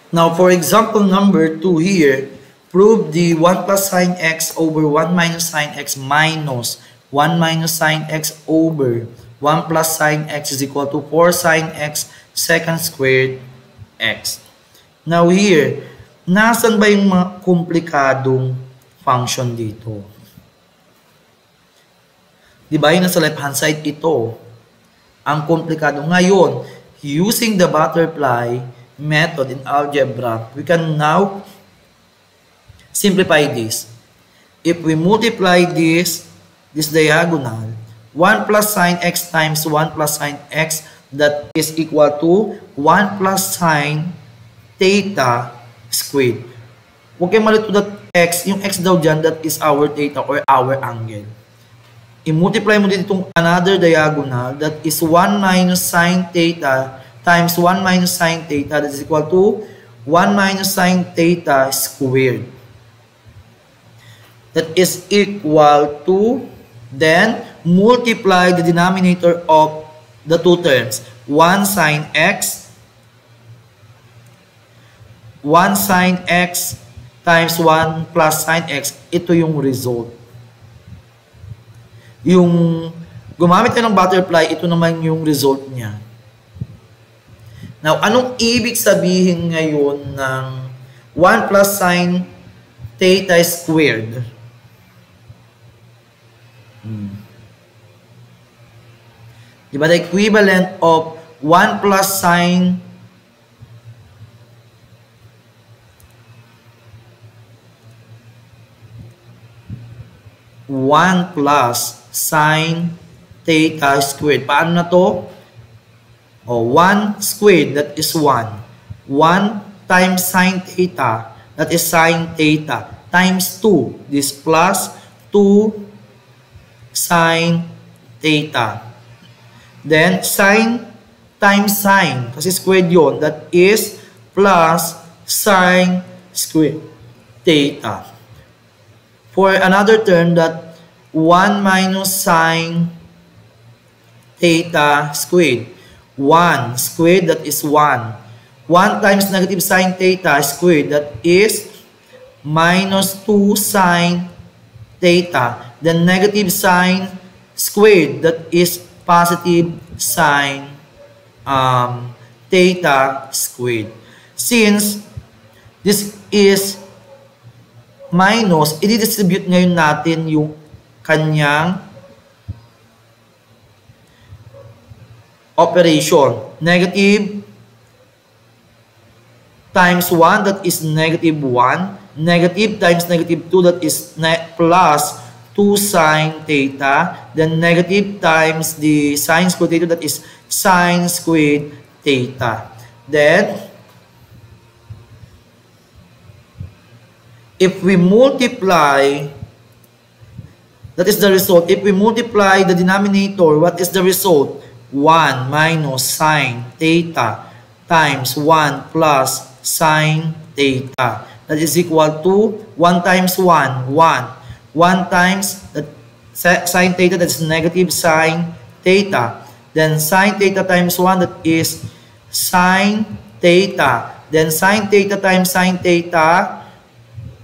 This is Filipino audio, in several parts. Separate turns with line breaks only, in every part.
Now, for example number 2 here, prove the 1 plus sine x over 1 minus sine x minus 1 minus sine x over 1 plus sine x is equal to 4 sine x second squared x. Now here, nasan ba yung mga komplikadong function dito? Diba yung nasa left hand side ito? Ang komplikado. Ngayon, using the butterfly method in algebra, we can now simplify this. If we multiply this diagonal, 1 plus sine x times 1 plus sine x, that is equal to 1 plus sine theta squared. Huwag kayo malito that x, yung x daw dyan, that is our theta or our angle. I-multiply mo din itong another diagonal, that is 1 minus sine theta times 1 minus sine theta, that is equal to 1 minus sine theta squared. That is equal to, then multiply the denominator of the two terms. 1 sine x times 1 plus sine x. Ito yung result. Yung gumamit ka ng butterfly, ito naman yung result niya. Now, anong ibig sabihin ngayon ng 1 plus sine theta squared? Diba the equivalent of 1 plus sine theta squared. Paano na to? 1 squared, that is 1. 1 times sine theta, that is sine theta, times 2. This plus 2 sine theta. Then, sine times sine, kasi squared yun, that is plus sine squared theta. For another term, that 1 minus sine theta squared. 1 squared, that is 1. 1 times negative sine theta squared, that is minus 2 sine theta. Then negative sine squared, that is positive sine theta squared. Since this is minus, i-distribute ngayon natin yung kanyang operation. Negative times 1, that is negative 1. Negative times negative 2, that is plus 2 sine theta. Then negative times the sine squared theta, that is sine squared theta. Then, if we multiply, that is the result. If we multiply the denominator, what is the result? 1 minus sine theta times 1 plus sine theta. That is equal to 1 times 1, 1. 1 times the sine theta, that is negative sine theta. Then sine theta times 1, that is sine theta. Then sine theta times sine theta,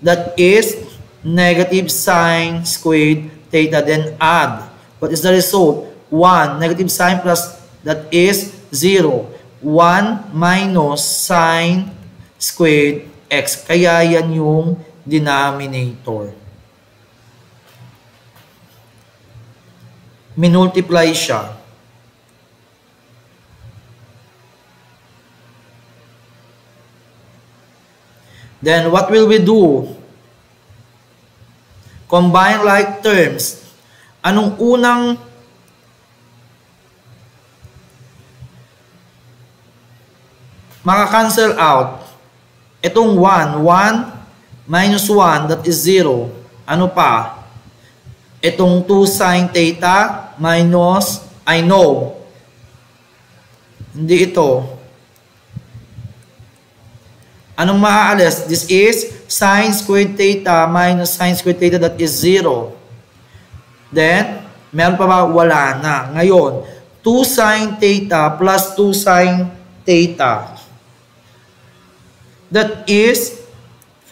that is negative sine squared theta. Then add. What is the result? 1 negative sine plus, that is 0. 1 minus sine squared x. Kaya yan yung denominator. Minultiply siya. Then what will we do? Combine like terms. Anong unang maka-cancel out? Itong 1. 1 minus 1, that is 0. Ano pa? Itong 2 sine theta minus, I know. Hindi ito. Anong maaalis? This is sine squared theta minus sine squared theta, that is 0. Then, meron pa ba? Wala na. Ngayon, 2 sine theta plus 2 sine theta. That is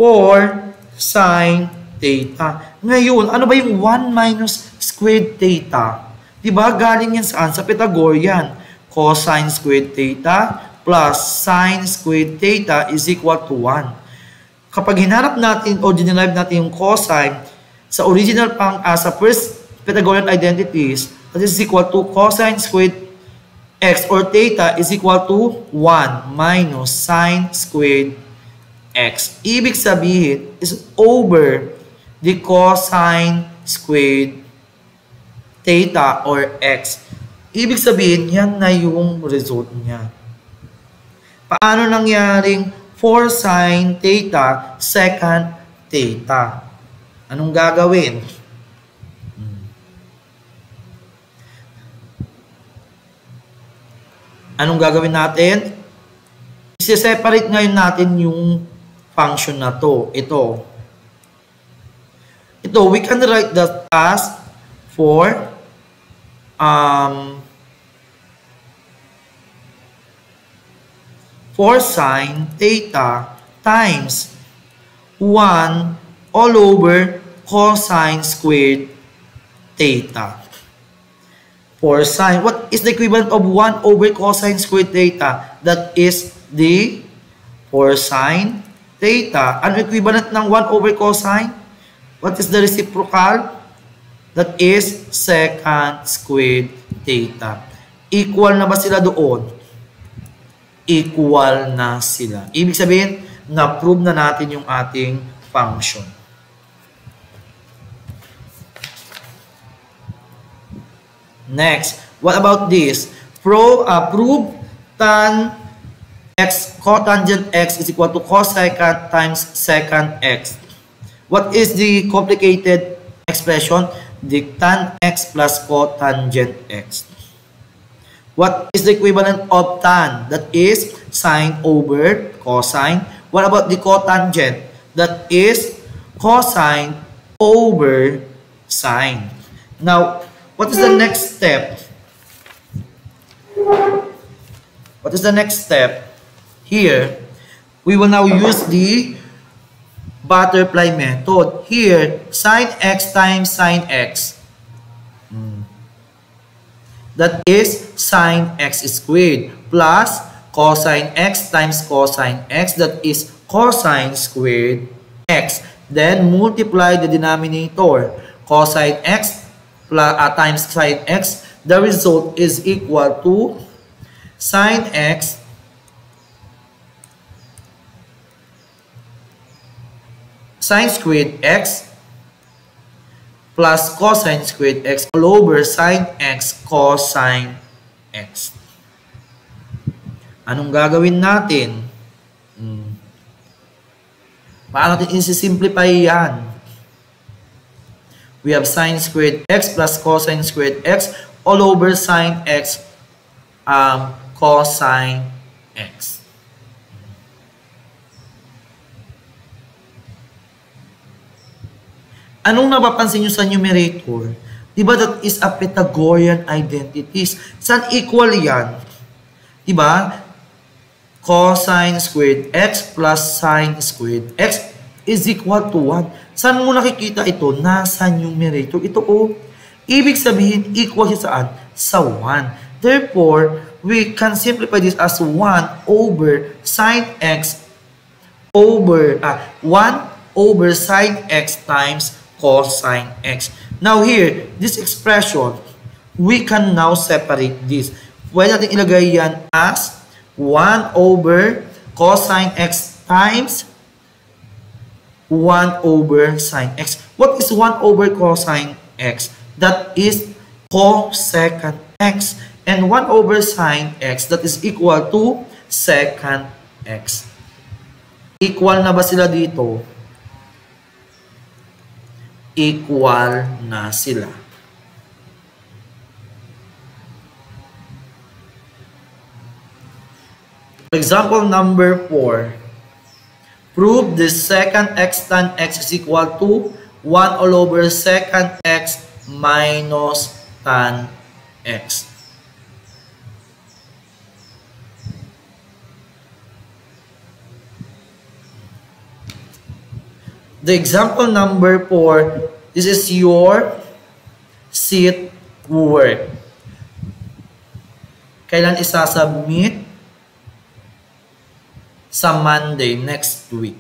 4 sine theta. Ngayon, ano ba yung 1 minus squared theta? Diba? Galing yan saan? Sa Pythagorean. Cosine squared theta plus sine squared theta is equal to 1. Kapag hinarap natin o dinerive natin yung cosine sa original sa first Pythagorean identities, that is equal to cosine squared x or theta is equal to 1 minus sine squared x. Ibig sabihin is over the cosine squared theta or x. Ibig sabihin, yan na yung result niya. Paano nangyaring 4 sine theta second theta? Anong gagawin? Anong gagawin natin? I-separate ngayon natin yung function na to. Ito, we can write that as 4 sine theta times 1 all over cosine squared theta. 4 sine. What is the equivalent of 1 over cosine squared theta? That is the 4 sine theta. Ano equivalent ng 1 over cosine? What is the reciprocal? That is secant squared theta. Equal na ba sila doon? Equal na sila. Ibig sabihin, na-prove na natin yung ating function. Next, what about this? Prove tan x cotangent x is equal to cosecant times secant x. What is the complicated expression? The tan x plus cotangent x. What is the equivalent of tan? That is sine over cosine. What about the cotangent? That is cosine over sine. Now, what is the next step? What is the next step? Here, we will now use the butterfly method. Here, sine x times sine x. That is sine x squared plus cosine x times cosine x. That is cosine squared x. Then, multiply the denominator. Cosine x times sine x, the result is equal to sine x sine squared x plus cosine squared x all over sine x cosine x. Anong gagawin natin? Paano natin isi-simplify yan? We have sine squared x plus cosine squared x all over sine x cosine x. Anong napapansin nyo sa numerator? Diba that is a Pythagorean identities? Saan equal yan? Diba? Cosine squared x plus sine squared x is equal to 1. Saan mo nakikita ito? Nasa numerator. Ito o. Ibig sabihin, equal siya saan? Sa 1. Therefore, we can simplify this as 1 over sine x over 1 over sine x times cosine x. Now here, this expression, we can now separate this. Pwede natin ilagay yan as 1 over cosine x times 1 over sine x. What is 1 over cosine x? That is cosecant x. And 1 over sine x, that is equal to secant x. Equal na ba sila dito? Equal na sila. Example number 4. Prove the secant x tan x is equal to 1 all over secant x minus tan x. The example number 4, this is your seat work. Kailan isasubmit? Sa Monday next week.